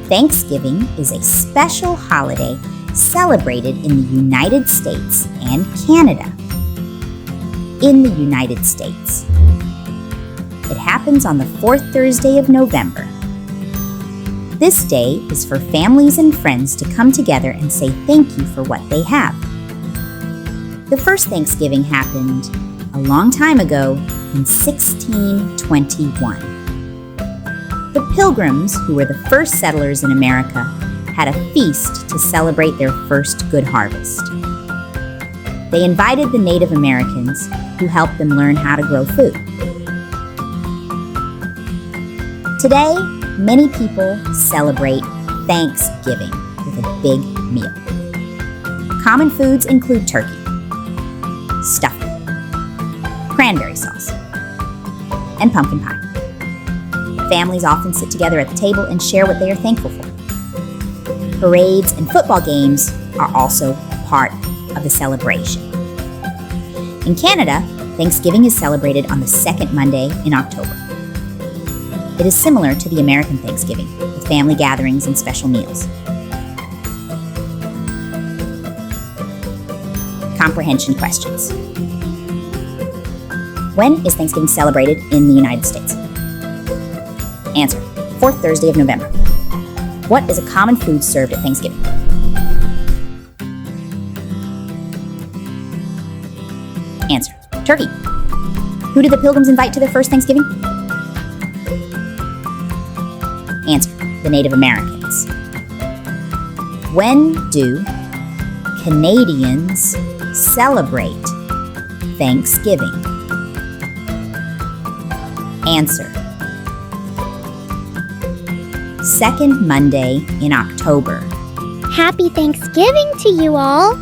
Thanksgiving is a special holiday celebrated in the United States and Canada. In the United States, it happens on the fourth Thursday of November. This day is for families and friends to come together and say thank you for what they have. The first Thanksgiving happened a long time ago in 1621. The Pilgrims, who were the first settlers in America, had a feast to celebrate their first good harvest. They invited the Native Americans, who helped them learn how to grow food. Today, many people celebrate Thanksgiving with a big meal. Common foods include turkey, stuffing, cranberry sauce, and pumpkin pie. Families often sit together at the table and share what they are thankful for. Parades and football games are also part of the celebration. In Canada, Thanksgiving is celebrated on the second Monday in October. It is similar to the American Thanksgiving, with family gatherings and special meals. Comprehension questions. When is Thanksgiving celebrated in the United States? Answer: fourth Thursday of November. What is a common food served at Thanksgiving? Answer: turkey. Who did the Pilgrims invite to their first Thanksgiving? Answer: the Native Americans. When do Canadians celebrate Thanksgiving? Answer: second Monday in October. Happy Thanksgiving to you all!